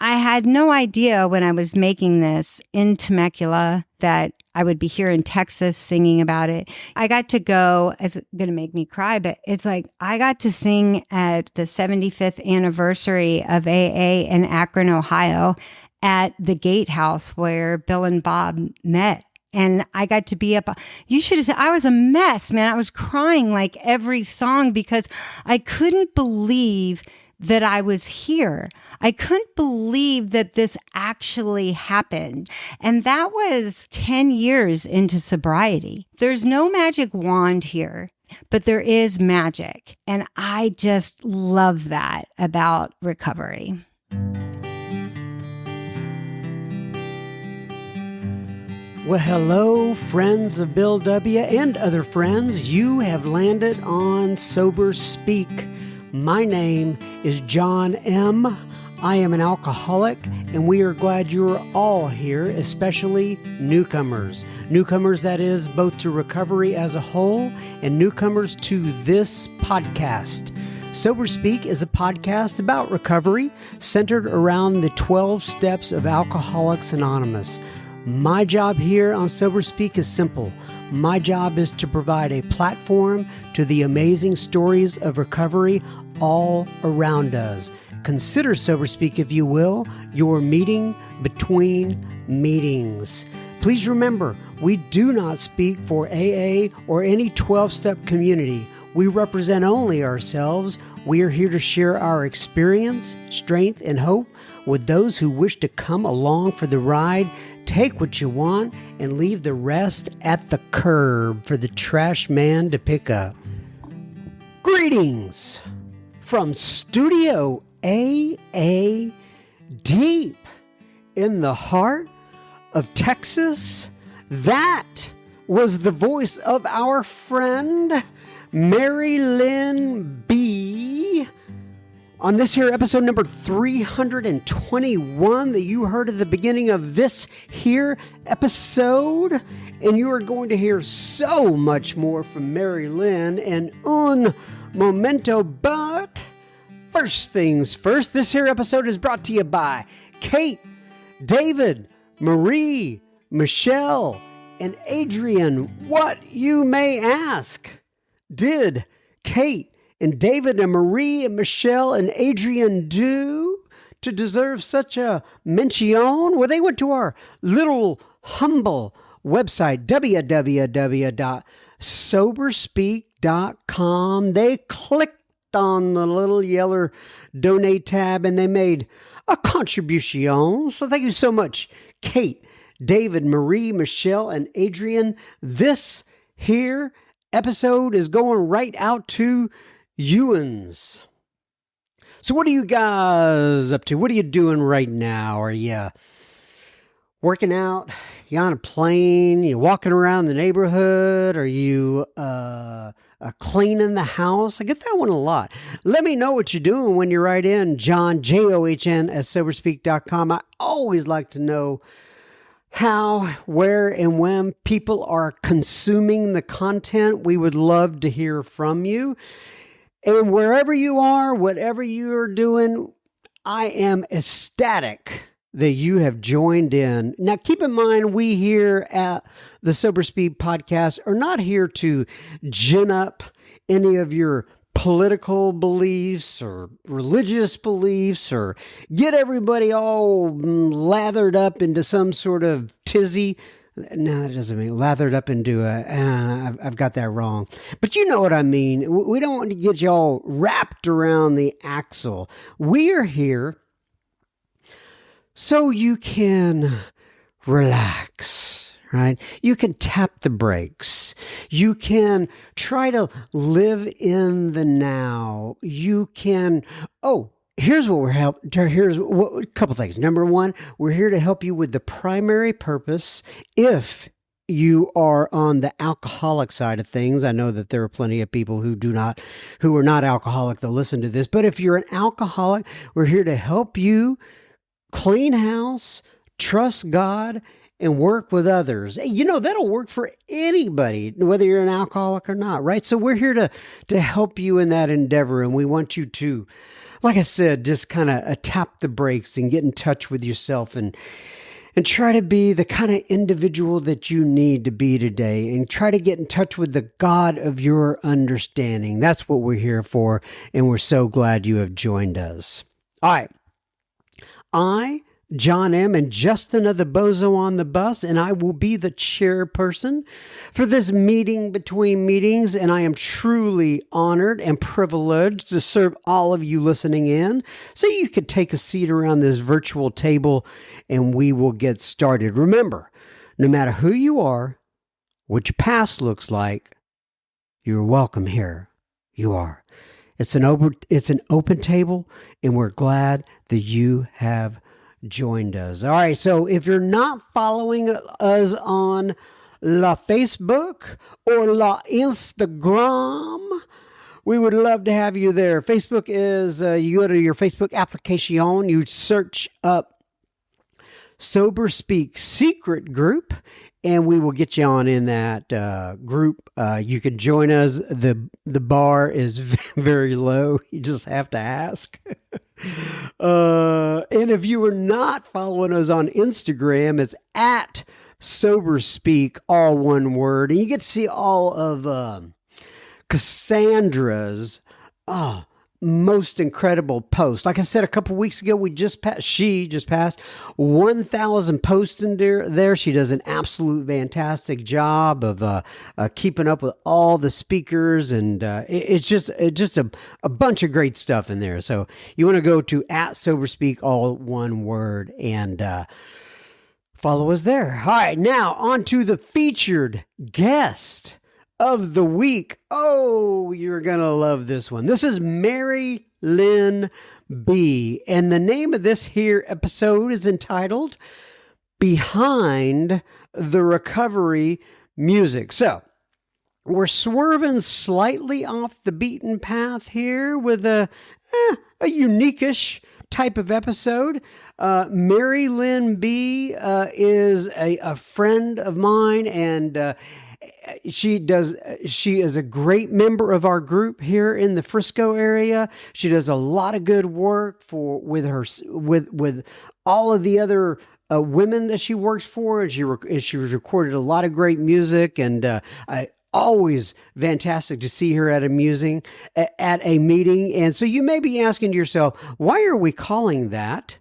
I had no idea when I was making this in Temecula that I would be here in Texas singing about it. I got to go, it's going to make me cry, but it's like I got to sing at the 75th anniversary of AA in Akron, Ohio at the Gatehouse where Bill and Bob met. And I got to be up. You should have said, I was a mess, man. I was crying like every song because I couldn't believe that I was here. I couldn't believe that this actually happened. And that was 10 years into sobriety. There's no magic wand here, but there is magic. And I just love that about recovery. Well, hello, friends of Bill W. and other friends. You have landed on Sober Speak. My name is John M. I am an alcoholic, and we are glad you're all here, especially newcomers. Newcomers, that is, both to recovery as a whole and newcomers to this podcast. Sober Speak is a podcast about recovery centered around the 12 steps of Alcoholics Anonymous. My job here on Sober Speak is simple. My job is to provide a platform to the amazing stories of recovery all around us. Consider Sober Speak, if you will, your meeting between meetings. Please remember, we do not speak for AA or any 12-step community. We represent only ourselves. We are here to share our experience, strength, and hope with those who wish to come along for the ride. Take what you want and leave the rest at the curb for the trash man to pick up. Greetings from Studio AA, deep in the heart of Texas. That was the voice of our friend Lyn B on this here episode number 321 that you heard at the beginning of this here episode. And you are going to hear so much more from Lyn and un momento. But first things first, this here episode is brought to you by Kate, David, Marie, Michelle, and Adrian. What, you may ask? Did Kate and David and Marie and Michelle and Adrian do to deserve such a mention? Well, they went to our little humble website, www.soberspeak.com. They clicked on the little yellow donate tab and they made a contribution. So thank you so much, Kate, David, Marie, Michelle, and Adrian. This here episode is going right out to Ewans. So what are you guys up to? What are you doing right now? Are you working out? You on a plane? You walking around the neighborhood? Are you cleaning the house? I get that one a lot. Let me know what you're doing when you write in John, John, at soberspeak.com. I always like to know how, where, and when people are consuming the content. We would love to hear from you. And wherever you are, whatever you're doing, I am ecstatic that you have joined in. Now, keep in mind, we here at the Sober Speed podcast are not here to gin up any of your political beliefs or religious beliefs or get everybody all lathered up into some sort of tizzy. No, that doesn't mean lathered up into I've got that wrong. But you know what I mean. We don't want to get y'all wrapped around the axle. We are here so you can relax, right? You can tap the brakes. You can try to live in the now. You can, here's what we're a couple things. Number one, we're here to help you with the primary purpose. If you are on the alcoholic side of things, I know that there are plenty of people who are not alcoholic that listen to this. But if you're an alcoholic, we're here to help you clean house, trust God, and work with others. You know, that'll work for anybody, whether you're an alcoholic or not, right? So we're here to help you in that endeavor, and we want you to like I said, just kind of tap the brakes and get in touch with yourself and try to be the kind of individual that you need to be today, and try to get in touch with the God of your understanding. That's what we're here for, and we're so glad you have joined us. All right. John M. and just another bozo on the bus, and I will be the chairperson for this meeting between meetings, and I am truly honored and privileged to serve all of you listening in, so you could take a seat around this virtual table and we will get started. Remember, no matter who you are, what your past looks like, you're welcome here. You are. It's an open table, and we're glad that you have joined us. All right, so if you're not following us on La Facebook or La Instagram, we would love to have you there. Facebook is, you go to your Facebook application, you search up Sober Speak Secret Group, and we will get you on in that group. You can join us. The bar is very low. You just have to ask. And if you are not following us on Instagram, it's at Sober Speak, all one word. And you get to see all of Cassandra's most incredible post. Like I said a couple weeks ago, she just passed 1,000 posts in there. She does an absolute fantastic job of keeping up with all the speakers, and it's just a bunch of great stuff in there. So you want to go to at Sober Speak, all one word, and follow us there. All right, now on to the featured guest of the week. Oh, you're going to love this one. This is Mary Lyn B. And the name of this here episode is entitled Behind the Recovery Music. So we're swerving slightly off the beaten path here with a unique-ish type of episode. Mary Lyn B is a friend of mine, and she is a great member of our group here in the Frisco area. She does a lot of good work with all of the other women that she works for, and she recorded a lot of great music, and always fantastic to see her at a meeting. And so you may be asking yourself, why are we calling that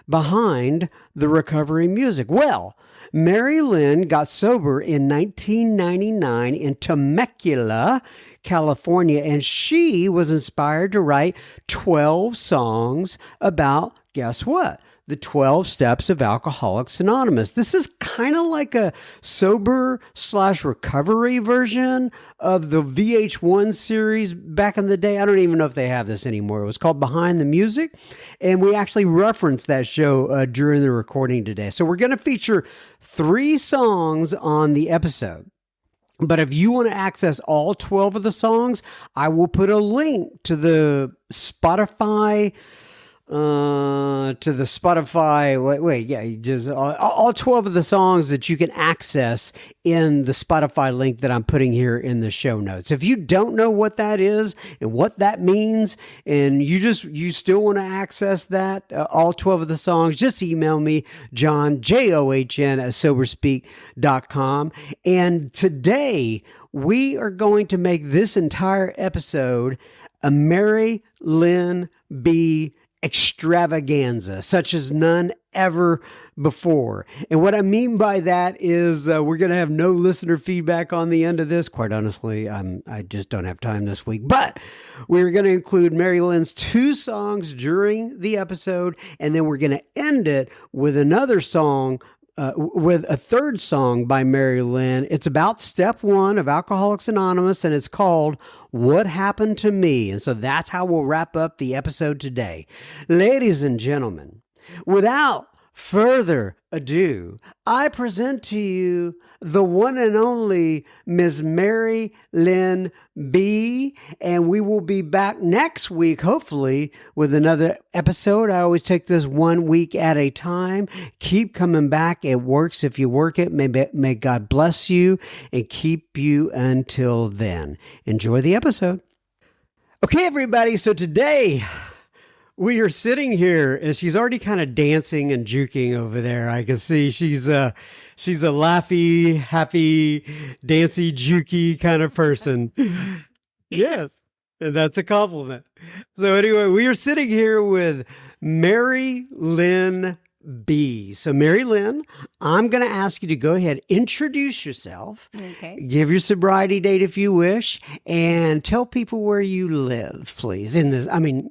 Behind the Recovery Music? Well, Mary Lyn got sober in 1999 in Temecula, California, and she was inspired to write 12 songs about, guess what? The 12 Steps of Alcoholics Anonymous. This is kind of like a sober/recovery version of the VH1 series back in the day. I don't even know if they have this anymore. It was called Behind the Music, and we actually referenced that show during the recording today. So we're going to feature 3 songs on the episode. But if you want to access all 12 of the songs, I will put a link to the Spotify just all 12 of the songs that you can access in the Spotify link that I'm putting here in the show notes. If you don't know what that is and what that means, and you still want to access that, all 12 of the songs, just email me, John, JOHN at soberspeak.com. And today we are going to make this entire episode a Mary Lyn B extravaganza, such as none ever before. And what I mean by that is we're going to have no listener feedback on the end of this. Quite honestly, I just don't have time this week. But we're going to include Mary Lyn's 2 songs during the episode, and then we're going to end it with another song, with a 3rd song by Mary Lyn. It's about step 1 of Alcoholics Anonymous, and it's called What Happened to Me? And so that's how we'll wrap up the episode today. Ladies and gentlemen, without further ado, I present to you the one and only Miss Mary Lyn B, and we will be back next week, hopefully, with another episode. I always take this 1 week at a time. Keep coming back. It works if you work it. May God bless you and keep you until then. Enjoy the episode. Okay, everybody. So today We are sitting here, and she's already kind of dancing and juking over there. I can see she's a laughy, happy, dancy, jukey kind of person. Yes, and that's a compliment. So anyway, we are sitting here with Mary Lyn B. So Mary Lyn, I'm going to ask you to go ahead, introduce yourself, Okay. give your sobriety date if you wish, and tell people where you live, please. In this, I mean,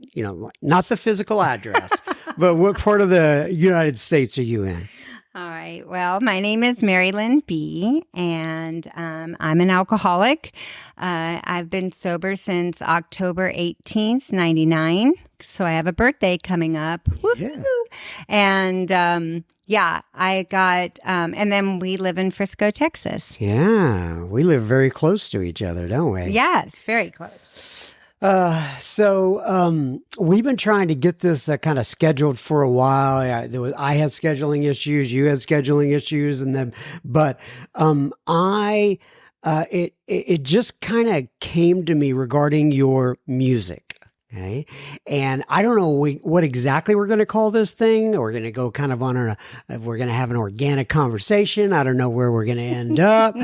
not the physical address, but what part of the United States are you in? All right. Well, my name is Mary Lyn B, and I'm an alcoholic. I've been sober since October 18th, 99. So I have a birthday coming up. Yeah. And I got, and then we live in Frisco, Texas. Yeah, we live very close to each other, don't we? Yes, very close. So we've been trying to get this kind of scheduled for a while. I had scheduling issues, you had scheduling issues, it just kind of came to me regarding your music. Okay. And I don't know what exactly we're going to call this thing. We're going to go kind of we're going to have an organic conversation. I don't know where we're going to end up.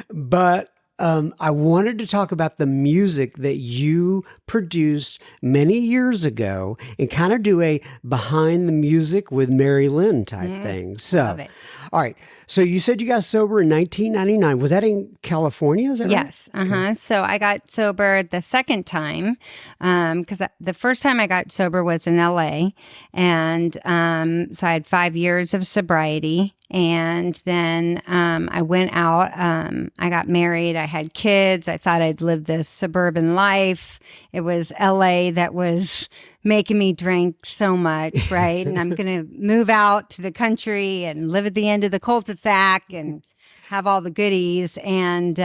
But I wanted to talk about the music that you produced many years ago and kind of do a behind the music with Mary Lyn type thing. So, Love it. all right. So you said you got sober in 1999. Was that in California? Is that right? Yes. Okay. So I got sober the second time because the first time I got sober was in LA. And so I had 5 years of sobriety. And then I went out. I got married. I had kids. I thought I'd live this suburban life. It was LA that was making me drink so much, right? And I'm going to move out to the country and live at the end of the cul-de-sac and have all the goodies. And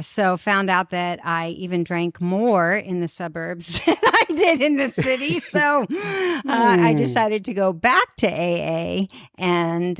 so found out that I even drank more in the suburbs than I did in the city. So I decided to go back to AA. And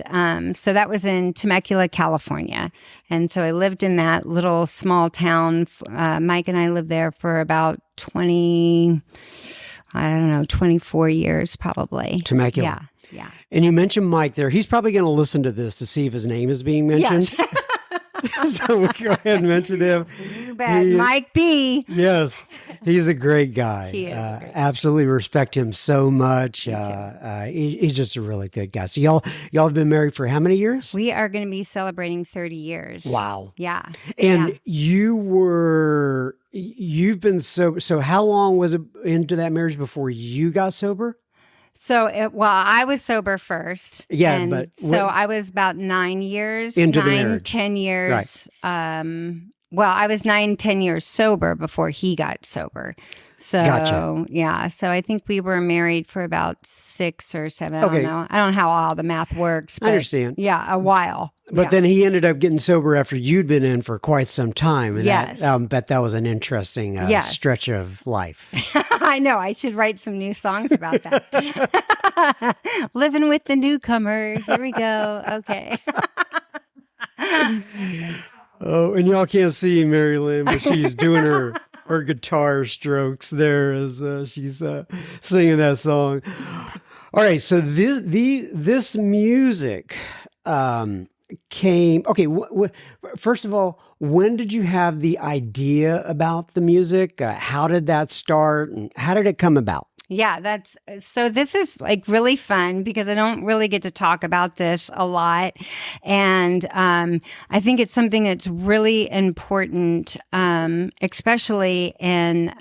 so that was in Temecula, California. And so I lived in that little small town. Mike and I lived there for about 24 years probably. Temecula. Yeah. And you mentioned Mike there. He's probably going to listen to this to see if his name is being mentioned. Yes. So we'll go ahead and mention him. You bet. Mike B. Yes, he's a great guy. He is great. Absolutely respect him so much. He's just a really good guy. So y'all have been married for how many years? We are going to be celebrating 30 years. Wow. Yeah. And you've been sober. So how long was it into that marriage before you got sober? So, I was sober first. Yeah, and but so I was about 9 years. Into the marriage. 10 years. Right. I was 10 years sober before he got sober. So, Gotcha. Yeah. So I think we were married for about 6 or 7. Okay. I don't know. I don't know how all the math works. But I understand. Yeah, a while. But Yeah. then he ended up getting sober after you'd been in for quite some time. And Yes. bet that was an interesting Yes. stretch of life. I know. I should write some new songs about that. Living with the newcomer. Here we go. Okay. Oh, and y'all can't see Mary Lyn, but she's doing her guitar strokes there as she's singing that song. All right, so this music came. Okay, first of all, when did you have the idea about the music? How did that start, and how did it come about? Yeah, this is like really fun because I don't really get to talk about this a lot. And I think it's something that's really important, especially in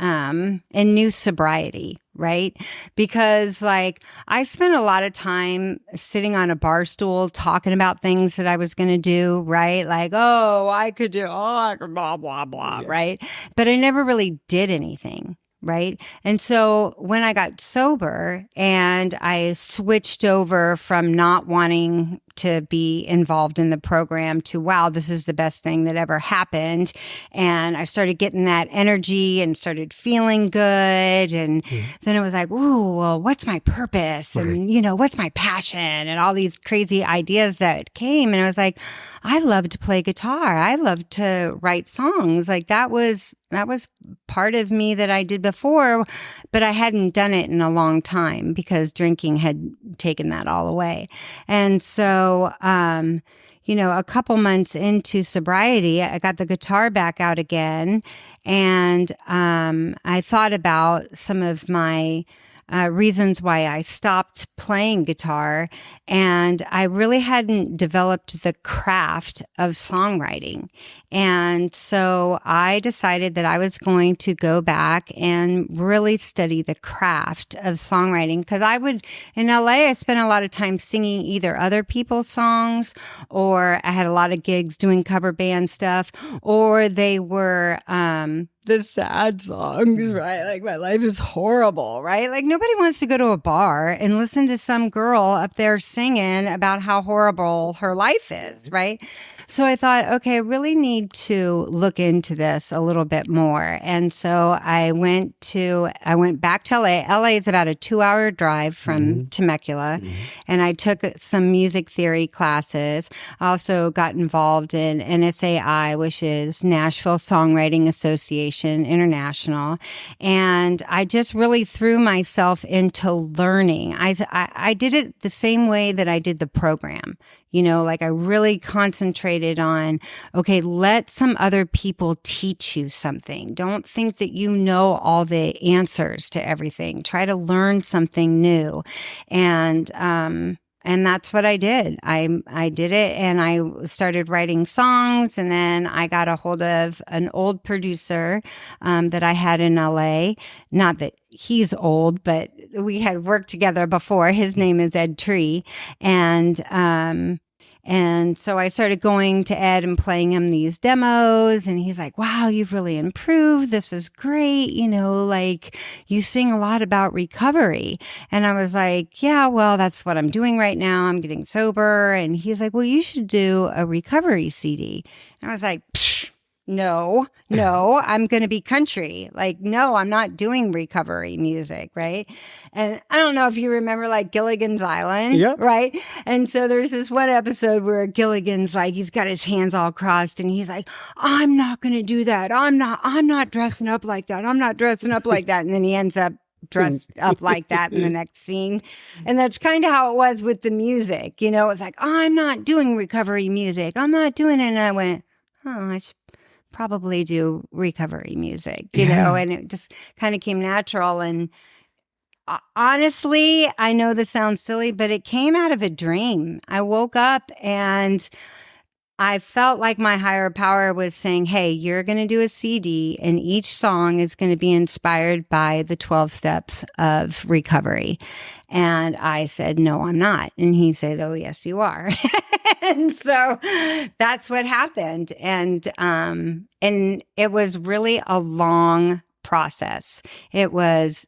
new sobriety. Right? Because like I spent a lot of time sitting on a bar stool talking about things that I was going to do, right? Like, I could blah, blah, blah, Yeah. right? But I never really did anything. Right. And so when I got sober and I switched over from not wanting to be involved in the program to, wow, this is the best thing that ever happened. And I started getting that energy and started feeling good. And then it was like, ooh, well, what's my purpose? And, what's my passion? And all these crazy ideas that came. And I was like, I love to play guitar. I love to write songs. Like that was part of me that I did before, but I hadn't done it in a long time because drinking had taken that all away. And so, a couple months into sobriety, I got the guitar back out again. And I thought about some of my reasons why I stopped playing guitar. And I really hadn't developed the craft of songwriting. And so I decided that I was going to go back and really study the craft of songwriting. Because in LA, I spent a lot of time singing either other people's songs, or I had a lot of gigs doing cover band stuff, or they were, the sad songs, right? Like my life is horrible, right? Like nobody wants to go to a bar and listen to some girl up there singing about how horrible her life is, right? So I thought, okay, I really need to look into this a little bit more. And so I went back to LA. LA is about a 2-hour drive from Temecula. And I took some music theory classes. I also got involved in NSAI, which is Nashville Songwriting Association International. And I just really threw myself into learning. I did it the same way that I did the program. Like I really concentrated on, okay, let some other people teach you something. Don't think that you know all the answers to everything. Try to learn something new. And that's what I did. I did it, and I started writing songs, and then I got a hold of an old producer that I had in LA. Not that he's old, but we had worked together before. His name is Ed Tree. And so I started going to Ed and playing him these demos, and he's like, wow, you've really improved. This is great. Like you sing a lot about recovery. And I was like, yeah, well, that's what I'm doing right now. I'm getting sober. And he's like, well, you should do a recovery CD. And I was like, psh, no, I'm going to be country. Like, no, I'm not doing recovery music. Right. And I don't know if you remember like Gilligan's Island. Yep. Right. And so there's this one episode where Gilligan's like, he's got his hands all crossed and he's like, I'm not going to do that. I'm not dressing up like that. I'm not dressing up like that. And then he ends up dressed up like that in the next scene. And that's kind of how it was with the music. It was like, I'm not doing recovery music. I'm not doing it. And I went, oh, I should probably do recovery music, and it just kind of came natural. And honestly, I know this sounds silly, but it came out of a dream. I woke up and I felt like my higher power was saying, hey, you're going to do a CD and each song is going to be inspired by the 12 steps of recovery. And I said, no, I'm not. And he said, oh, yes, you are. And so that's what happened. And it was really a long process. It was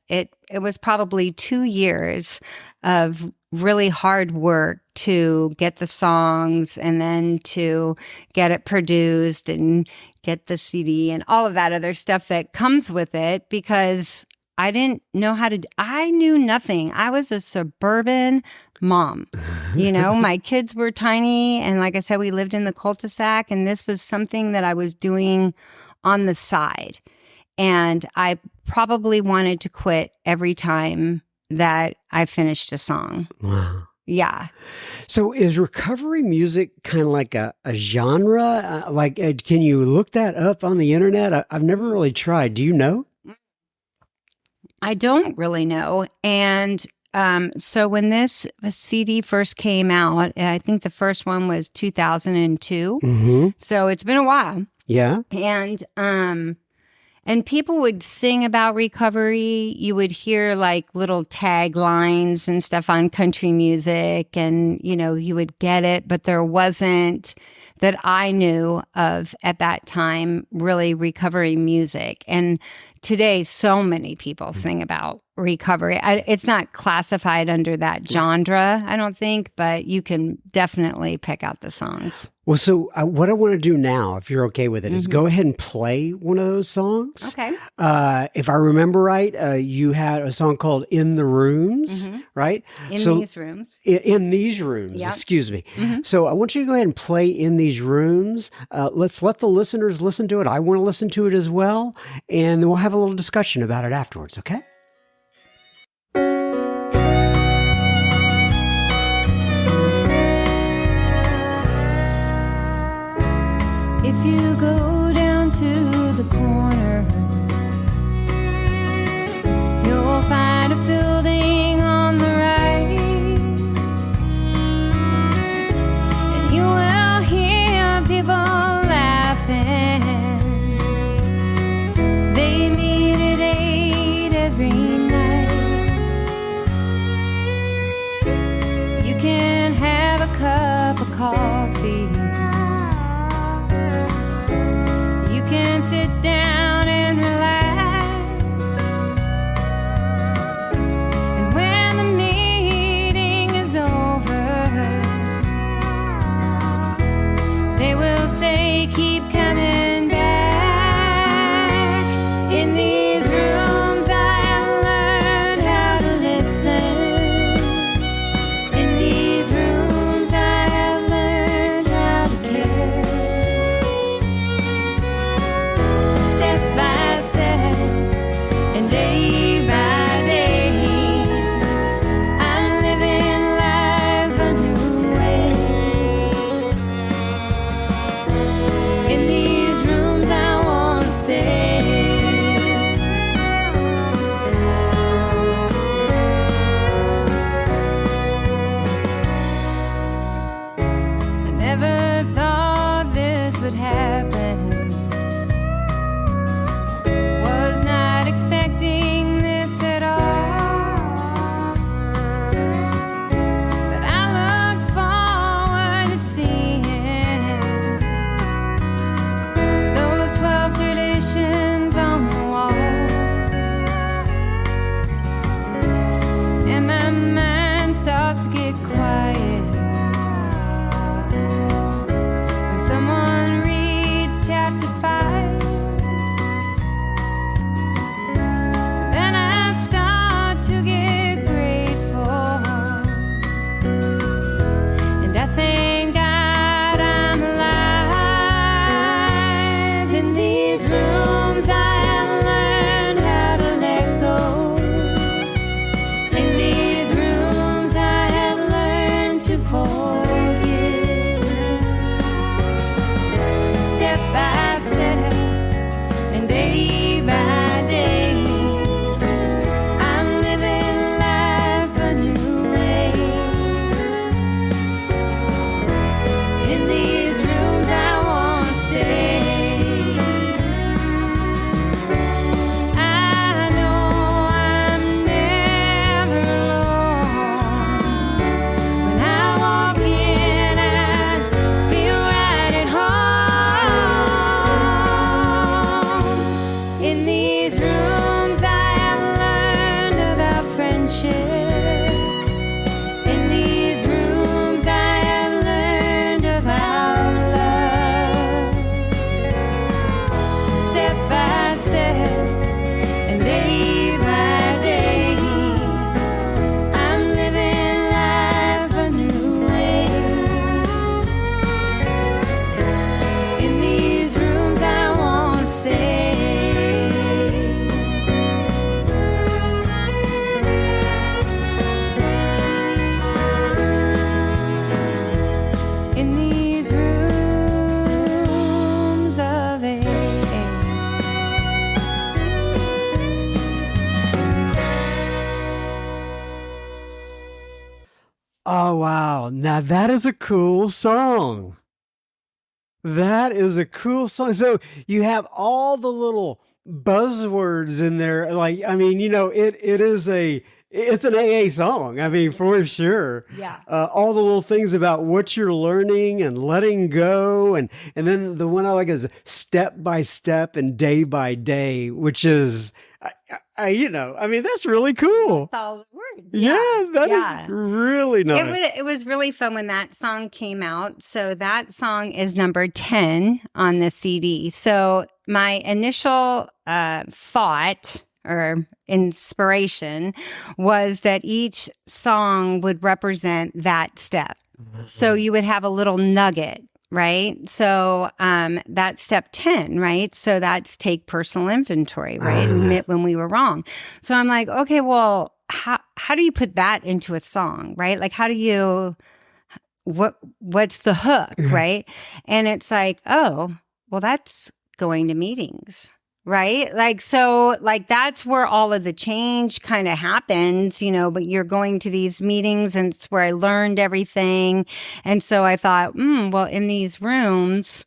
probably 2 years of really hard work to get the songs and then to get it produced and get the CD and all of that other stuff that comes with it, because I didn't know I knew nothing. I was a suburban mom. My kids were tiny. And like I said, we lived in the cul-de-sac, and this was something that I was doing on the side. And I probably wanted to quit every time that I finished a song. Wow. Yeah. So is recovery music kind of like a genre? Can you look that up on the internet? I've never really tried. Do you know? I don't really know. And so when this CD first came out, I think the first one was 2002. Mm-hmm. So it's been a while. Yeah. And people would sing about recovery. You would hear like little taglines and stuff on country music, and, you would get it, but there wasn't, that I knew of at that time, really recovery music. And today, so many people sing about recovery. It's not classified under that genre, I don't think, but you can definitely pick out the songs. Well, so what I want to do now, if you're okay with it, is go ahead and play one of those songs. Okay. If I remember right, you had a song called "In the Rooms," right? In these rooms. In these rooms, excuse me. So I want you to go ahead and play "In These Rooms." Let's let the listeners listen to it. I want to listen to it as well, and then we'll have a little discussion about it afterwards, okay? If you go down to the corner, you'll find a building on the right, and you will hear people laughing. They meet at 8 every night. You can have a cup of coffee. You can sit down and relax. And when the meeting is over, they will say, keep coming back. In these rooms I have learned how to listen. In these rooms I have learned how to care. Step by step and day by day, I'm living life a new way. In these rooms I want to stay. I never thought this would happen. Was not expecting this at all. But I look forward to seeing those 12 traditions on the wall. And my mind starts to get quiet when someone reads chapter 5. Then I start to get grateful, and I thank God I'm alive. In these rooms I have learned how to let go. In these rooms I have learned to forgive. Step by step and day by day, I'm living life a new way. In these rooms I want to stay. I know I'm never alone. When I walk in, I feel right at home. In these rooms I have learned about friendship. In these rooms I have learned about love. Step by step and day by day, I'm living life a new way. In these rooms I want to stay. In these rooms of AA. Oh, wow. Now that is a cool song. That is a cool song. So you have all the little buzzwords in there. Like, I mean, it It's an AA song. I mean, for sure. Yeah. All the little things about what you're learning and letting go. And then the one I like is step by step and day by day, which is, I mean, that's really cool. That's all the word. Yeah, that is really nice. It was really fun when that song came out. So that song is number 10 on the CD. So my initial thought or inspiration was that each song would represent that step. So you would have a little nugget, right? So that's step 10, right? So that's take personal inventory, right? Admit when we were wrong. So I'm like, okay, well, how do you put that into a song, right? Like, how do you, what's the hook, right? And it's like, oh, well, that's going to meetings. Right? Like, so like, that's where all of the change kind of happens, but you're going to these meetings and it's where I learned everything. And so I thought, well, in these rooms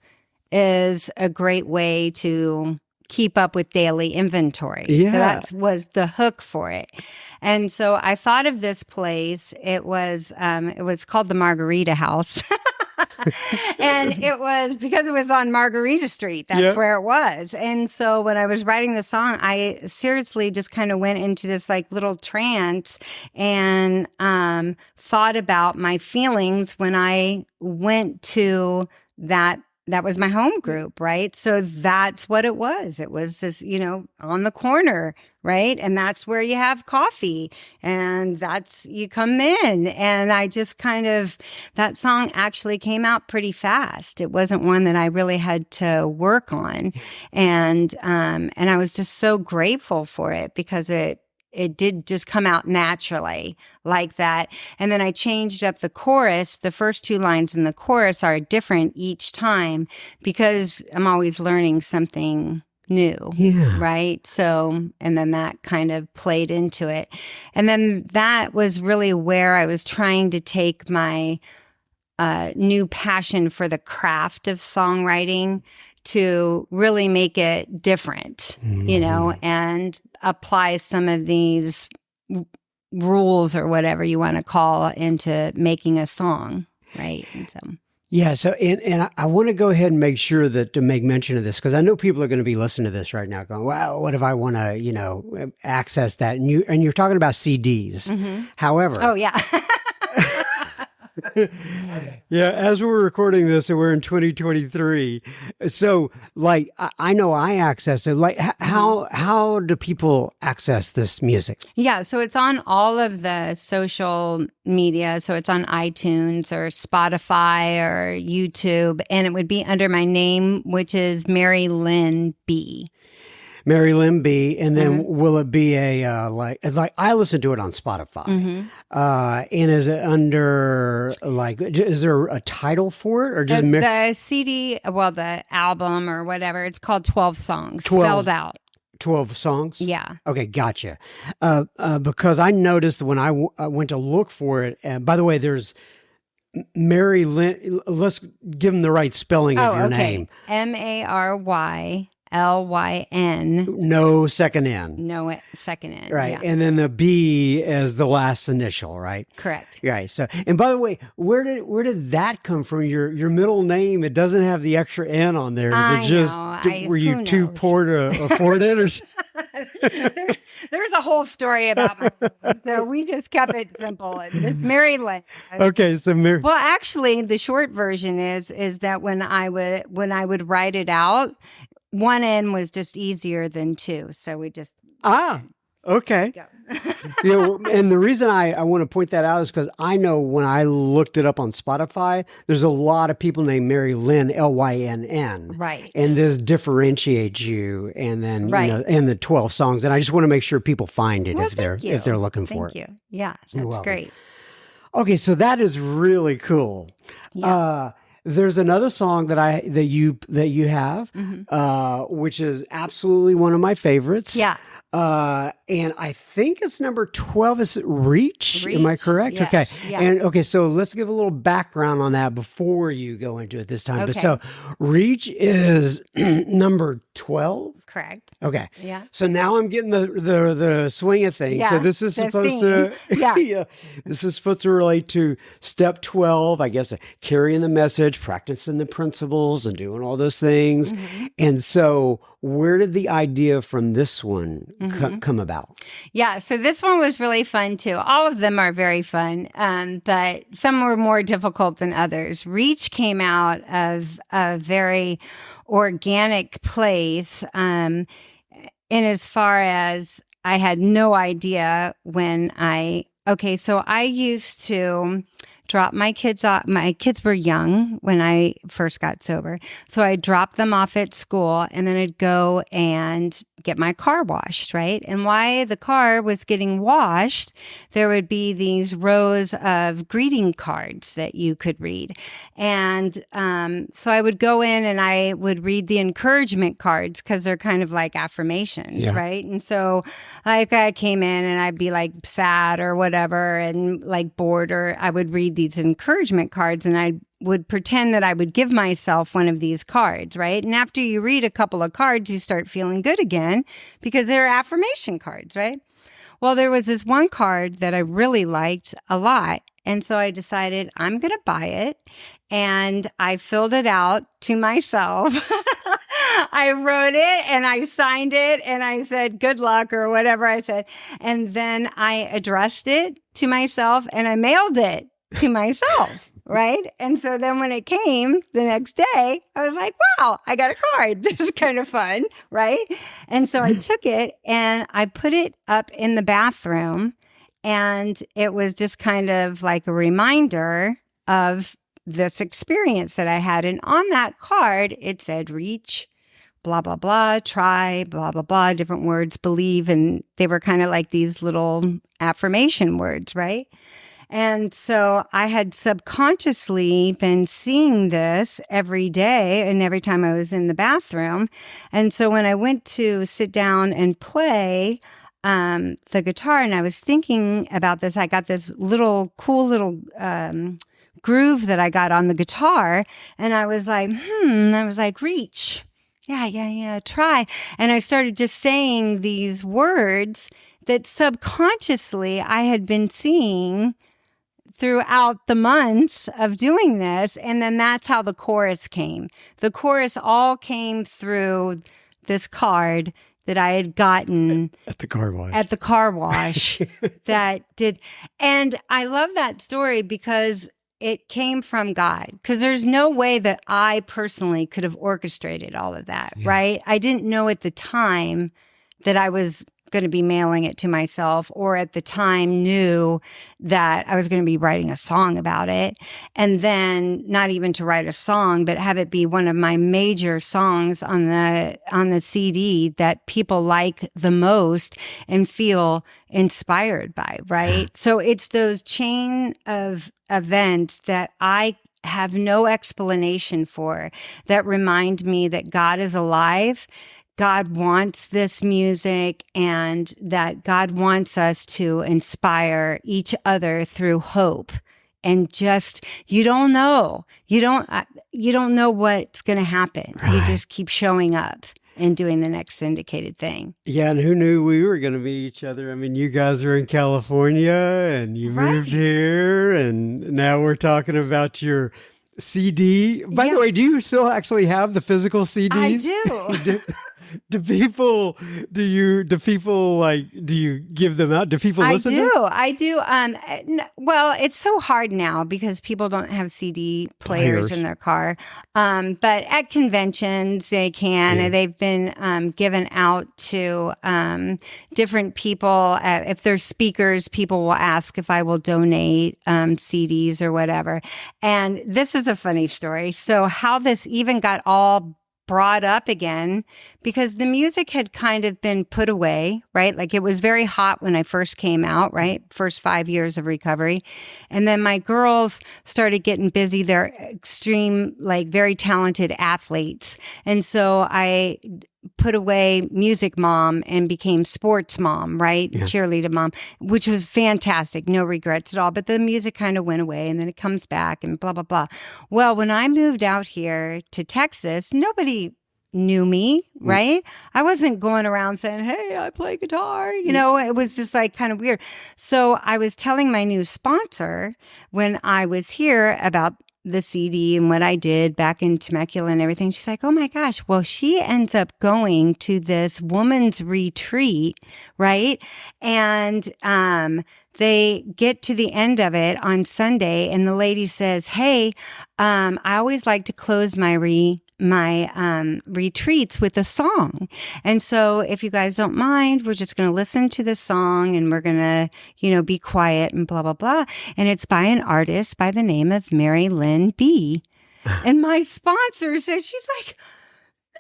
is a great way to keep up with daily inventory. Yeah. So that was the hook for it. And so I thought of this place. It was called the Margarita House. And it was because it was on Margarita Street. That's where it was. And so when I was writing the song, I seriously just kind of went into this like little trance and thought about my feelings when I went to that. That was my home group, right? So that's what it was. It was just, on the corner, right? And that's where you have coffee and you come in. And I just that song actually came out pretty fast. It wasn't one that I really had to work on. And I was just so grateful for it because it did just come out naturally like that. And then I changed up the chorus. The first two lines in the chorus are different each time because I'm always learning something new. Yeah. Right. So, and then that kind of played into it. And then that was really where I was trying to take my new passion for the craft of songwriting to really make it different, and apply some of these rules or whatever you want to call into making a song, right? And so, yeah. So, and I want to go ahead and make sure to make mention of this because I know people are going to be listening to this right now, going, "Well, what if I want to, access that?" And you're talking about CDs. However, oh yeah. Yeah, as we're recording this, and we're in 2023. So, like, I know I access it. Like, how do people access this music? Yeah, so it's on all of the social media. So it's on iTunes or Spotify or YouTube, and it would be under my name, which is Lyn B. Lyn B, and then will it be a like I listen to it on Spotify, and is it under is there a title for it or just the CD? Well, the album or whatever. It's called 12 Songs, spelled out. 12 songs? Yeah. Okay, gotcha. Because I noticed when I went to look for it, and by the way, there's Mary Lyn. Let's give them the right spelling of your name. MaryLyn. No second N. No second N. Right. Yeah. And then the B as the last initial, right? Correct. Right. So, and by the way, where did that come from? Your middle name, it doesn't have the extra N on there. Is it just, were you too poor to afford it or There's a whole story about my so we just kept it simple. It's Mary Lyn. Okay, so well, actually, the short version is that when I would write it out, one N was just easier than two, so we just okay. Go. And the reason I want to point that out is because I know when I looked it up on Spotify, there's a lot of people named Mary Lynn, Lynn. Right. And this differentiates you, and then and the 12 songs. And I just want to make sure people find it if they're looking for it. Thank you. Yeah, that's great. Okay, so that is really cool. Yeah. There's another song that you have, which is absolutely one of my favorites. Yeah. And I think it's number 12. Is it Reach? Am I correct? Yes. Okay. Yeah. And so let's give a little background on that before you go into it this time. Okay. But so Reach is number 12? Correct. Okay. Yeah. So now I'm getting the swing of things. Yeah, So this is the supposed theme. to Yeah. this is supposed to relate to step 12, I guess, carrying the message, practicing the principles and doing all those things. And so where did the idea from this one come about? Yeah, so this one was really fun too. All of them are very fun, but some were more difficult than others. Reach came out of a very organic place, in as far as I had no idea so I used to drop my kids off. My kids were young when I first got sober. So I dropped them off at school and then I'd go and get my car washed, right? And while the car was getting washed, there would be these rows of greeting cards that you could read. And so I would go in and I would read the encouragement cards because they're kind of like affirmations, right? And so like I came in and I'd be like sad or whatever and like bored, or I would read these encouragement cards and I would pretend that I would give myself one of these cards, right? And after you read a couple of cards, you start feeling good again because they're affirmation cards, right? Well, there was this one card that I really liked a lot. And so I decided I'm going to buy it. And I filled it out to myself. I wrote it and I signed it and I said, good luck or whatever I said. And then I addressed it to myself and I mailed it to myself. Right. And so then when it came the next day, I was like, wow, I got a card. This is kind of fun. Right. And so I took it and I put it up in the bathroom. And it was just kind of like a reminder of this experience that I had. And on that card, it said reach, blah, blah, blah, try, blah, blah, blah, different words, believe. And they were kind of like these little affirmation words. Right. And so I had subconsciously been seeing this every day and every time I was in the bathroom. And so when I went to sit down and play the guitar and I was thinking about this, I got this cool little groove that I got on the guitar. And I was like, reach. Yeah, try. And I started just saying these words that subconsciously I had been seeing throughout the months of doing this. And then that's how the chorus came. The chorus all came through this card that I had gotten At the car wash. At the car wash that did. And I love that story because it came from God. Because there's no way that I personally could have orchestrated all of that, right? I didn't know at the time that I was going to be mailing it to myself, or at the time knew that I was going to be writing a song about it. And then not even to write a song, but have it be one of my major songs on the CD that people like the most and feel inspired by, right? So it's those chain of events that I have no explanation for that remind me that God is alive. God wants this music and that God wants us to inspire each other through hope. And just, you don't know what's going to happen. Right. You just keep showing up and doing the next syndicated thing. Yeah. And who knew we were going to meet each other? I mean, you guys are in California and you moved here and now we're talking about your CD. By the way, do you still actually have the physical CDs? I do. Do people do you give them out? Do people listen to them? I do. Well, it's so hard now because people don't have CD players in their car. But at conventions, they can. Yeah. They've been given out to different people. If they're speakers, people will ask if I will donate CDs or whatever. And this is a funny story. So how this even got all brought up again, because the music had kind of been put away, right? Like it was very hot when I first came out, right? First 5 years of recovery. And then my girls started getting busy. They're extreme, like very talented athletes. And so I put away music mom and became sports mom, right? Yeah. Cheerleader mom, which was fantastic. No regrets at all. But the music kind of went away and then it comes back and blah, blah, blah. Well, when I moved out here to Texas, nobody knew me, right? I wasn't going around saying, "Hey, I play guitar." It was just like kind of weird. So I was telling my new sponsor when I was here about the CD and what I did back in Temecula and everything. She's like, "Oh my gosh." Well, she ends up going to this woman's retreat, right? And they get to the end of it on Sunday, and the lady says, "Hey, I always like to close my retreats with a song. And so if you guys don't mind, we're just going to listen to the song and we're going to, be quiet and blah, blah, blah." And it's by an artist by the name of Lyn B. And my sponsor says, she's like,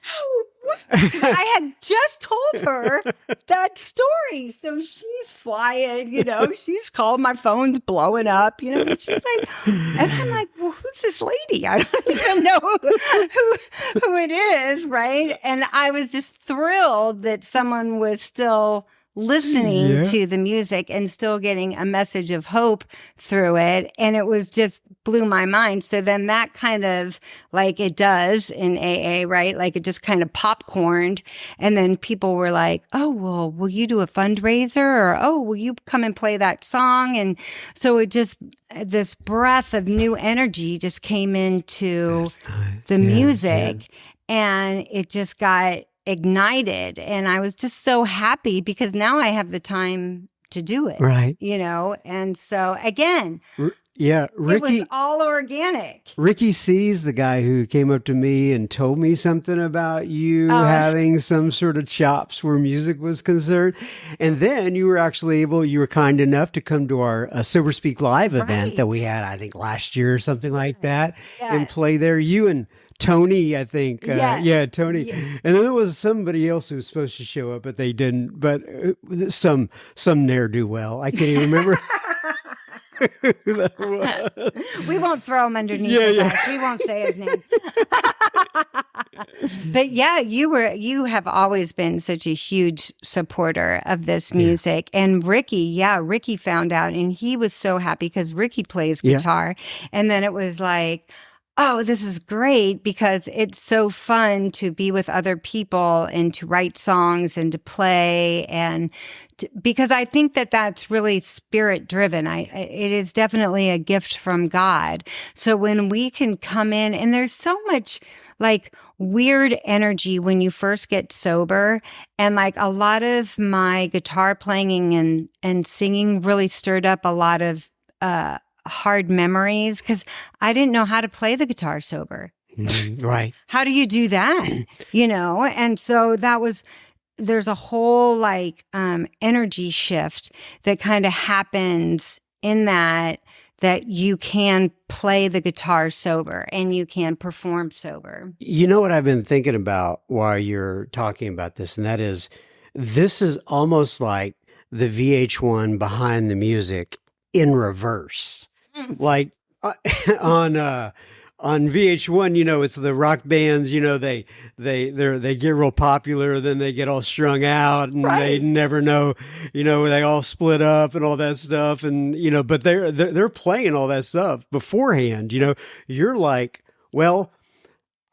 "Oh, what?" I had just told her that story. So she's flying, she's called, my phone's blowing up, but she's like, and I'm like, "Well, who's this lady? I don't even know who it is." Right. And I was just thrilled that someone was still listening to the music and still getting a message of hope through it. And it was just blew my mind. So then that kind of, like it does in AA, right? Like it just kind of popcorned. And then people were like, "Oh, well, will you do a fundraiser?" Or, "Oh, will you come and play that song?" And so it just, this breath of new energy just came into the music, and it just got ignited. And I was just so happy because now I have the time to do it. Right. And so again, Ricky, it was all organic. Ricky C's the guy who came up to me and told me something about you having some sort of chops where music was concerned. And then you were kind enough to come to our Sober Speak Live event that we had, I think last year or something like that, and play there. You and Tony, I think. Tony. Yeah. And then there was somebody else who was supposed to show up, but they didn't. But some ne'er-do-well. I can't even remember who that was. We won't throw him underneath the bus. We won't say his name. But you have always been such a huge supporter of this music. And Ricky found out, and he was so happy because Ricky plays guitar. And then it was like, "Oh, this is great," because it's so fun to be with other people and to write songs and to play. And because I think that that's really spirit driven. It is definitely a gift from God. So when we can come in, and there's so much like weird energy when you first get sober. And like a lot of my guitar playing and singing really stirred up a lot of, hard memories because I didn't know how to play the guitar sober. Right. How do you do that? And so there's a whole like energy shift that kind of happens in that you can play the guitar sober and you can perform sober. You know what I've been thinking about while you're talking about this, and that is, this is almost like the VH1 Behind the Music in reverse. Like on VH1, it's the rock bands, they get real popular, then they get all strung out and they never know, they all split up and all that stuff. And, but they're playing all that stuff beforehand. You're like, "Well,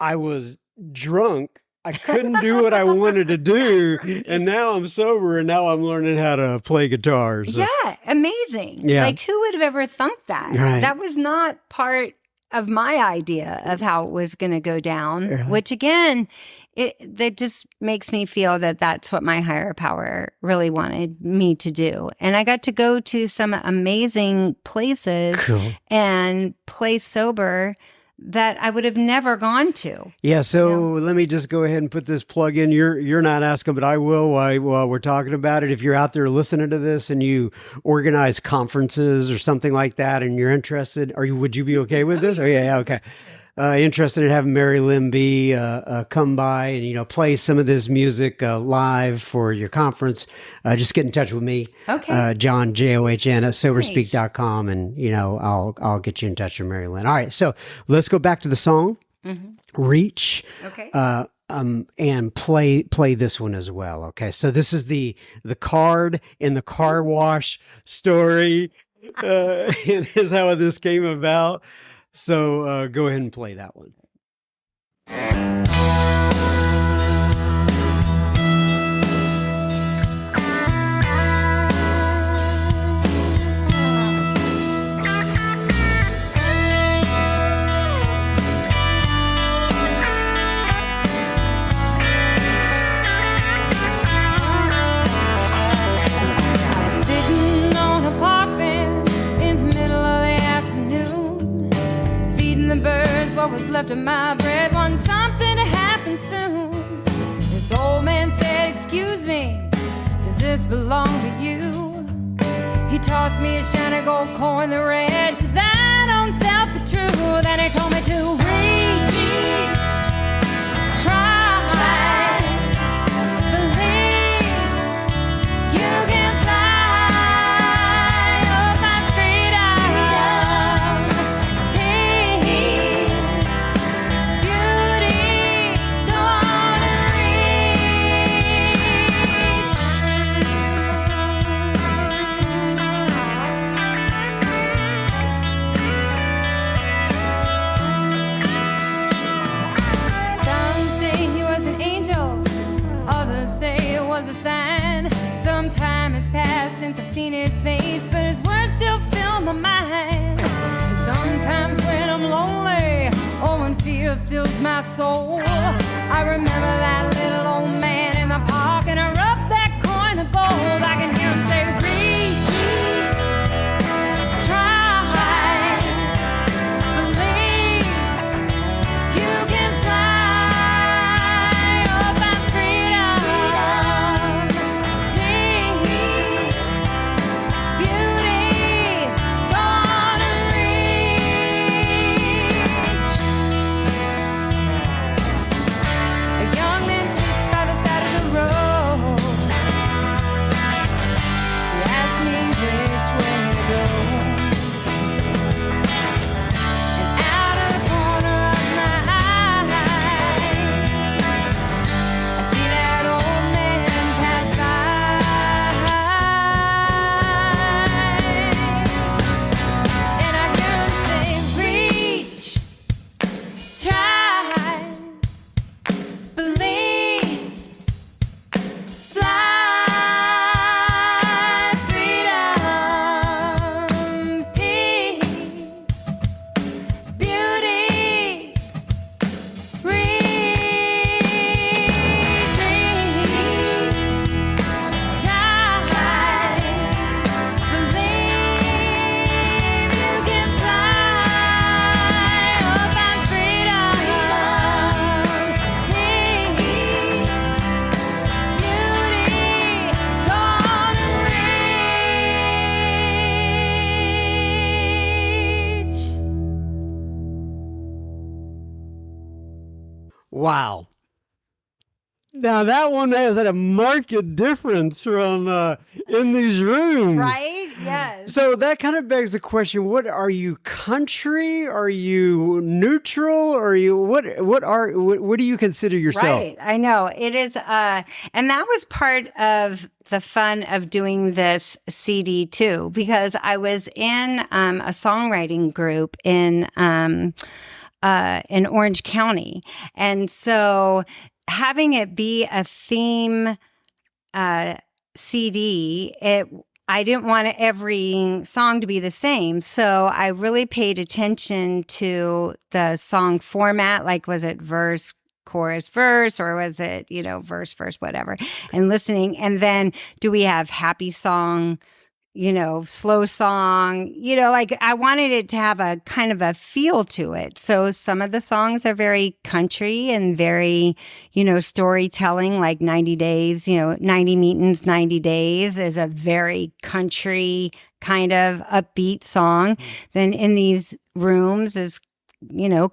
I was drunk. I couldn't do what I wanted to do. And now I'm sober and now I'm learning how to play guitar." So. Yeah. Amazing. Yeah. Like who would have ever thought that? Right. That was not part of my idea of how it was going to go down, which again, that just makes me feel that that's what my higher power really wanted me to do. And I got to go to some amazing places and play sober that I would have never gone to. Yeah, so let me just go ahead and put this plug in. You're not asking, but I will while we're talking about it. If you're out there listening to this and you organize conferences or something like that and you're interested, would you be okay with this? Oh, yeah, okay. Interested in having Lyn B come by and, play some of this music live for your conference, just get in touch with me. Okay. John, John at soberspeak.com, and, I'll get you in touch with Lyn. All right. So let's go back to the song, Reach. Okay. And play this one as well. Okay. So this is the card in the car wash story, and is how this came about. So go ahead and play that one. what was left of my bread. Want something to happen soon. This old man said, excuse me, does this belong to you? He tossed me a shiny gold coin, the red to thine own self be true. Then he told me to reach, try, believe you can fly. Oh, my freedom, peace, beauty, go on and reach. Some say he was an angel, others say it was a sign. Some time has passed since I've seen his face, but his words still fill my mind. And sometimes when I'm lonely, or when fear fills my soul, I remember that little old man in the park, and I rub that coin of gold. I can hear him say, reach, try, believe you can fly. Oh, my freedom, peace, beauty, gone and reach. A young man sits by the side of the road. He asks me which way to go. And out of the corner of my eye, I see that old man pass by. And I hear him say, reach, try, believe, fly, freedom, peace, beauty, reach, try, believe you can fly. Oh, find freedom, peace, beauty, gone and reach. Wow. Now that one has a marked difference from In These Rooms. Right? Yes. So that kind of begs the question, what are you, country? Are you neutral? Are you what do you consider yourself? Right. I know. It is and that was part of the fun of doing this CD too, because I was in a songwriting group in Orange County. And so having it be a theme CD, I didn't want every song to be the same. So I really paid attention to the song format, like was it verse, chorus, verse, or was it, verse, whatever, and listening. And then do we have happy song, slow song, like I wanted it to have a kind of a feel to it. So some of the songs are very country and very, storytelling, like 90 Days, 90 Meetings, 90 Days is a very country kind of upbeat song. Then In These Rooms is,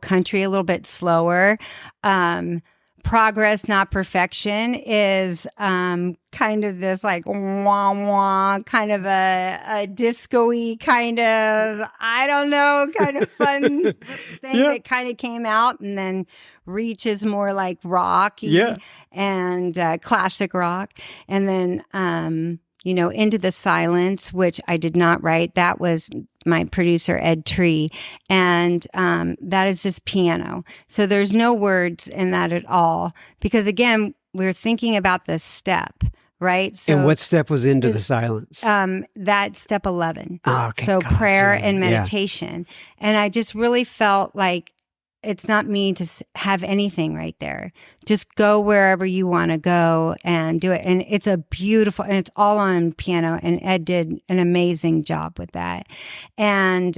country, a little bit slower. Progress, Not Perfection is kind of this like wah wah, kind of a disco-y kind of, I don't know, kind of fun thing that kind of came out. And then Reach is more like rocky and classic rock. And then Into the Silence, which I did not write. That was my producer, Ed Tree. And that is just piano. So there's no words in that at all. Because again, we're thinking about the step, right? So, and what step was Into the Silence? That step 11. Oh, okay. So Gotcha. prayer and meditation. And I just really felt like it's not me to have anything right there. Just go wherever you want to go and do it. And it's a beautiful, and it's all on piano. And Ed did an amazing job with that. And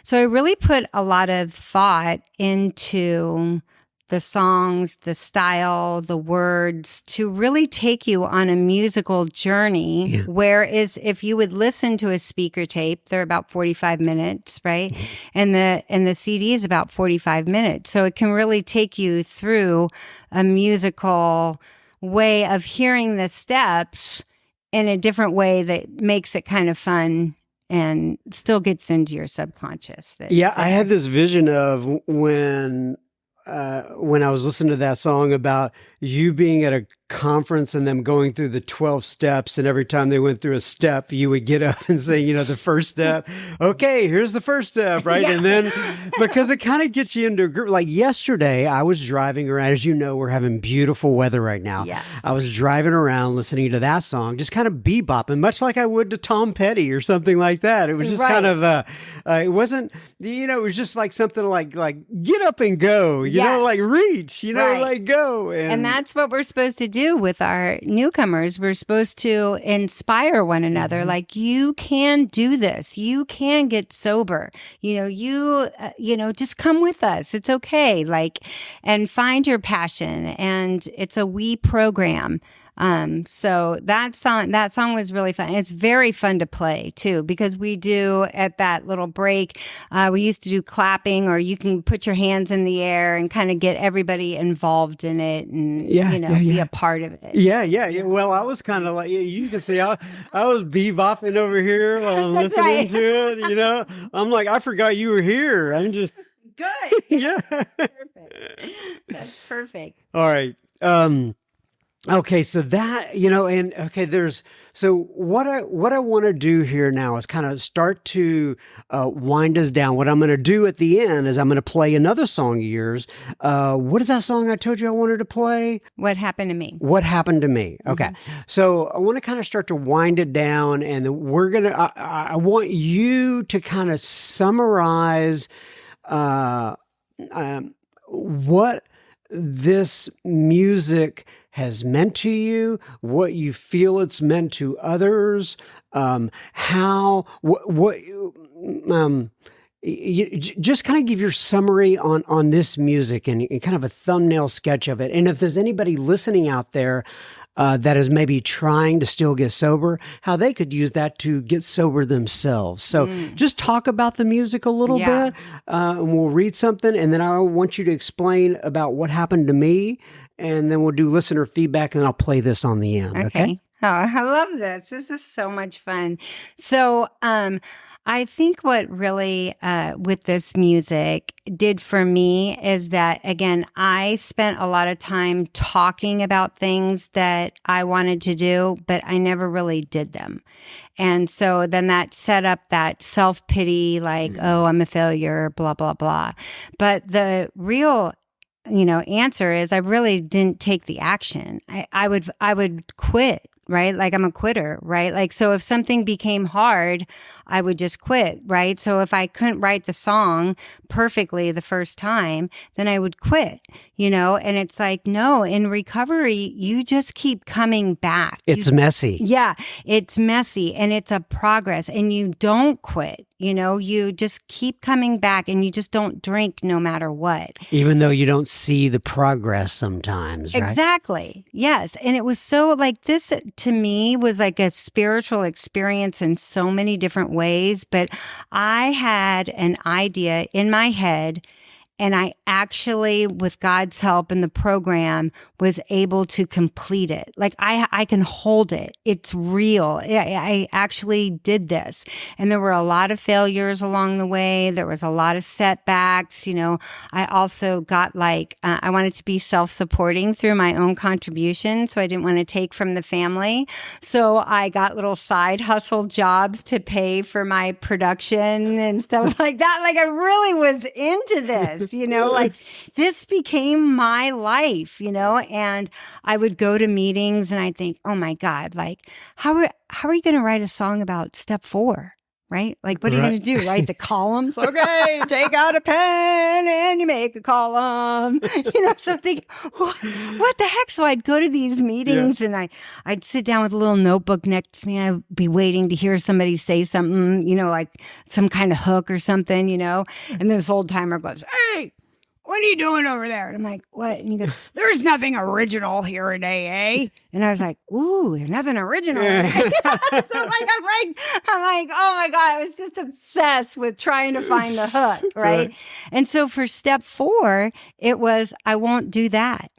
so I really put a lot of thought into the songs, the style, the words to really take you on a musical journey. Yeah. Whereas if you would listen to a speaker tape, they're about 45 minutes, right? And the CD is about 45 minutes. So it can really take you through a musical way of hearing the steps in a different way that makes it kind of fun and still gets into your subconscious. I had this vision of when I was listening to that song about you being at a conference and them going through the 12 steps, and every time they went through a step, you would get up and say, the first step, okay, here's the first step, right? Yeah. And then, because it kind of gets you into a group. Like yesterday, I was driving around. As you know, we're having beautiful weather right now. Yeah. I was driving around listening to that song, just kind of bebopping, much like I would to Tom Petty or something like that. It was just kind of, it wasn't, it was just like something like get up and go, like reach, like go. And that's what we're supposed to do with our newcomers. We're supposed to inspire one another. Mm-hmm. Like, you can do this. You can get sober. Just come with us. It's okay. And find your passion. And it's a we program. So that song was really fun. It's very fun to play too, because we do at that little break, we used to do clapping, or you can put your hands in the air and kind of get everybody involved in it and, be a part of it. Yeah. Well, I was kind of like, you can see, I was bebopping over here while I'm listening to it, I'm like, I forgot you were here. I'm just. Good. Yeah. Perfect. That's perfect. All right. Okay, so that, so what I want to do here now is kind of start to wind us down. What I'm going to do at the end is I'm going to play another song of yours. What is that song I told you I wanted to play? What Happened to Me. What Happened to Me. Okay. Mm-hmm. So I want to kind of start to wind it down, and then I want you to kind of summarize what this music has meant to you, what you feel it's meant to others, just kind of give your summary on this music and kind of a thumbnail sketch of it. And if there's anybody listening out there that is maybe trying to still get sober, how they could use that to get sober themselves. So just talk about the music a little bit, and we'll read something, and then I want you to explain about what happened to me, and then we'll do listener feedback, and I'll play this on the end. Okay? Oh, I love this. This is so much fun. So, I think what really, with this music did for me is that, again, I spent a lot of time talking about things that I wanted to do, but I never really did them. And so then that set up that self-pity, oh, I'm a failure, blah, blah, blah. But the real answer is I really didn't take the action. I would quit, right? Like, I'm a quitter, right? So if something became hard, I would just quit, right? So if I couldn't write the song perfectly the first time, then I would quit, and it's like, no, in recovery, you just keep coming back. It's messy. Yeah, it's messy, and it's a progress, and you don't quit. You just keep coming back, and you just don't drink no matter what. Even though you don't see the progress sometimes, right? Exactly. Yes. And it was so this to me was like a spiritual experience in so many different ways. But I had an idea in my head, and I actually, with God's help in the program, was able to complete it. I can hold it. It's real. I actually did this. And there were a lot of failures along the way. There was a lot of setbacks. I also got I wanted to be self-supporting through my own contribution. So I didn't want to take from the family. So I got little side hustle jobs to pay for my production and stuff like that. I really was into this. This became my life, and I would go to meetings and I'd think, oh my God, how are you going to write a song about step 4? right? Like, what are you going to do? Write the columns? Okay, take out a pen and you make a column. Something. What the heck? So I'd go to these meetings and I'd sit down with a little notebook next to me. I'd be waiting to hear somebody say something, like some kind of hook or something, And this old timer goes, "Hey, what are you doing over there?" And I'm like, "What?" And he goes, "There's nothing original here today, eh?" And I was like, "Ooh, there's nothing original." So I'm like, oh my God, I was just obsessed with trying to find the hook, right? And so for step 4, it was, I won't do that.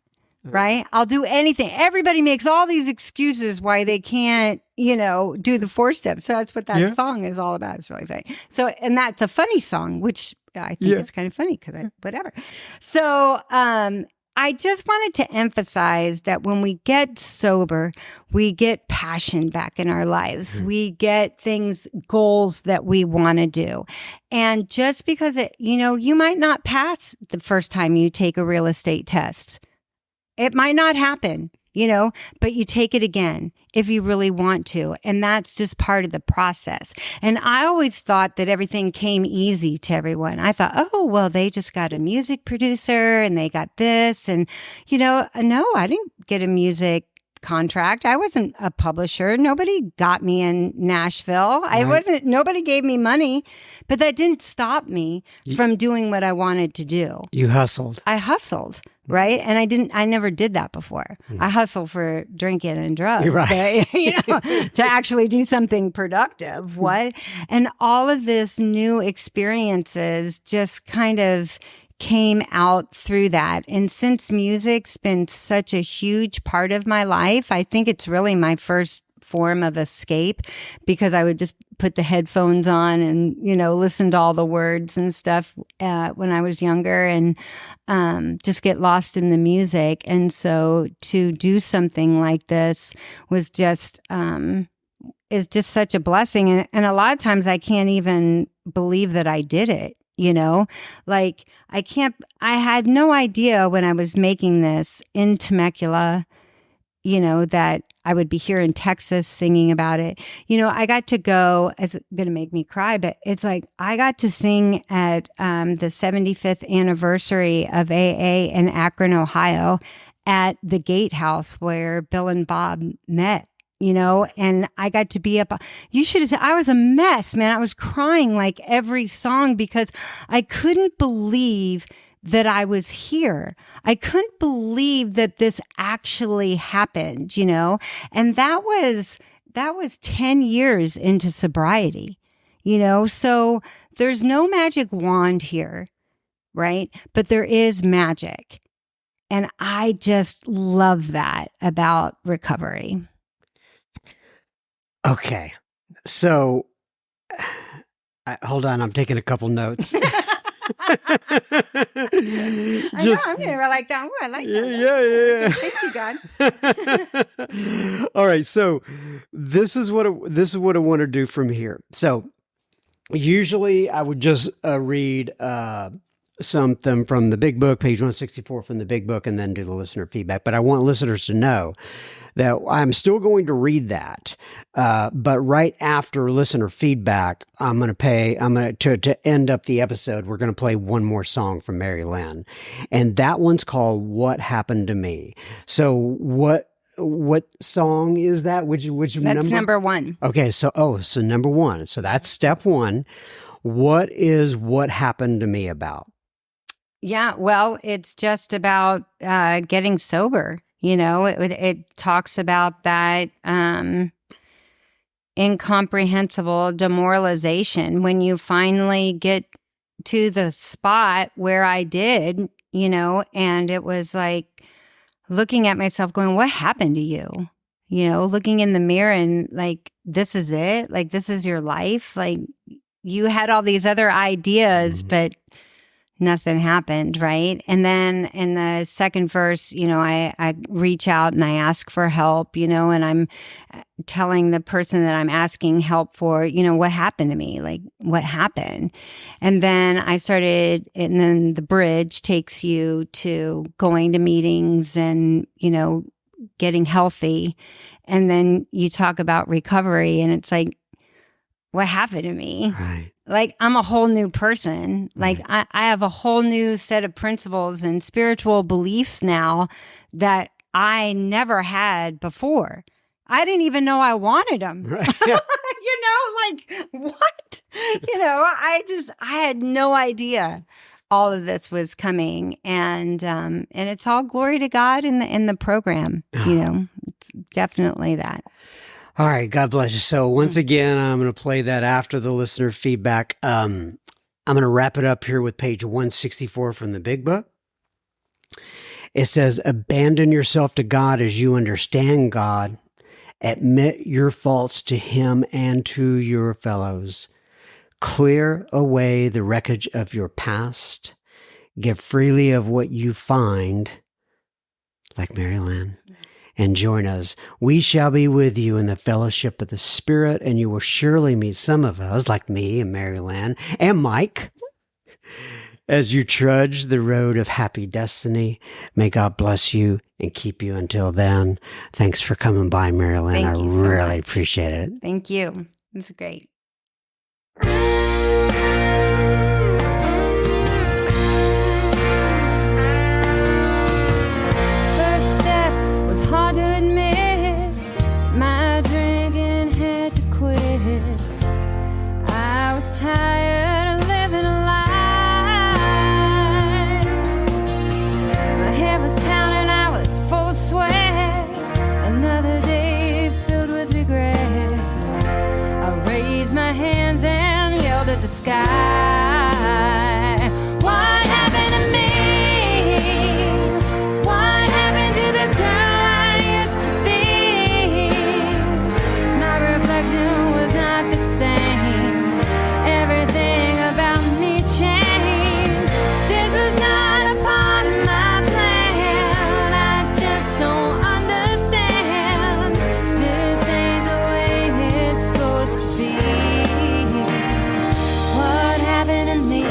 Right? I'll do anything. Everybody makes all these excuses why they can't, do the 4 steps. So that's what that song is all about. It's really funny. So, and that's a funny song, which I think is kind of funny because whatever. So, I just wanted to emphasize that when we get sober, we get passion back in our lives. We get goals that we want to do. And just because you might not pass the first time you take a real estate test. It might not happen, but you take it again if you really want to. And that's just part of the process. And I always thought that everything came easy to everyone. I thought, oh, well, they just got a music producer and they got this. And, no, I didn't get a music contract. I wasn't a publisher. Nobody got me in Nashville. Nobody gave me money, but that didn't stop me from doing what I wanted to do. You hustled. I hustled. Right. And I never did that before. I hustle for drinking and drugs, right. to actually do something productive. What? And all of this new experiences just kind of came out through that. And since music's been such a huge part of my life, I think it's really my first form of escape, because I would just put the headphones on and, listen to all the words and stuff when I was younger and just get lost in the music. And so to do something like this was just, is just such a blessing. And a lot of times I can't even believe that I did it. Like I had no idea when I was making this in Temecula, that I would be here in Texas singing about it. I got to go, it's going to make me cry, but it's like I got to sing at the 75th anniversary of AA in Akron, Ohio, at the Gatehouse where Bill and Bob met. And I got to be up. You should have said, I was a mess, man. I was crying like every song because I couldn't believe that I was here. I couldn't believe that this actually happened, and that was 10 years into sobriety, so there's no magic wand here, right? But there is magic. And I just love that about recovery. Okay. So hold on. I'm taking a couple notes. I know, I'm going to like that. Ooh, I like that. Yeah. Thank you, God. All right. So this is what I want to do from here. So usually I would just read something from the big book, page 164 from the big book, and then do the listener feedback. But I want listeners to know that I'm still going to read that. But right after listener feedback, to end up the episode, we're going to play one more song from Mary Lyn. And that one's called What Happened to Me. So what song is that? Which That's number? number 1. Okay. So number 1. So that's step 1. What is What Happened to Me about? Yeah. Well, it's just about getting sober. It talks about that incomprehensible demoralization when you finally get to the spot where I did, and it was like looking at myself going, what happened to you? Looking in the mirror and like, this is it? Like, this is your life? Like, you had all these other ideas, but nothing happened, right? And then in the second verse, I reach out and I ask for help, and I'm telling the person that I'm asking help for, what happened to me? Like, what happened? And then and then the bridge takes you to going to meetings and, getting healthy. And then you talk about recovery, and it's like, what happened to me. Right. Like, I'm a whole new person. Like, I have a whole new set of principles and spiritual beliefs now that I never had before. I didn't even know I wanted them. Right. Like, what? I had no idea all of this was coming. And it's all glory to God in the program. It's definitely that. All right. God bless you. So once again, I'm going to play that after the listener feedback. I'm going to wrap it up here with page 164 from the Big Book. It says, abandon yourself to God as you understand God. Admit your faults to Him and to your fellows. Clear away the wreckage of your past. Give freely of what you find, like Mary Lyn, and join us. We shall be with you in the fellowship of the Spirit, and you will surely meet some of us, like me and Mary Lyn and Mike, as you trudge the road of happy destiny. May God bless you and keep you until then. Thanks for coming by, Mary Lyn. Thank you so really much. appreciate it. Thank you. This is great. First step was hard to admit. My drinking had to quit. I was tired of living a lie. My head was pounding, I was full of sweat. Another day filled with regret. I raised my hands and yelled at the sky. What happened to me? What happened to the girl I used to be? My reflection was not the same. Everything about me changed. This was not a part of my plan. I just don't understand. This ain't the way it's supposed to be. What happened to me?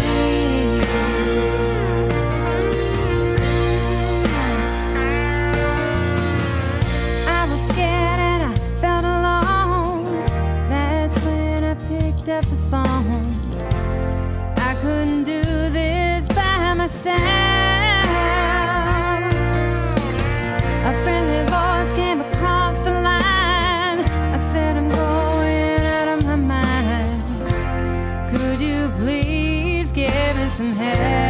I was scared and I felt alone. That's when I picked up the phone. I couldn't do this by myself. A friendly voice came across the line. I said, I'm going out of my mind. Could you please give me some help?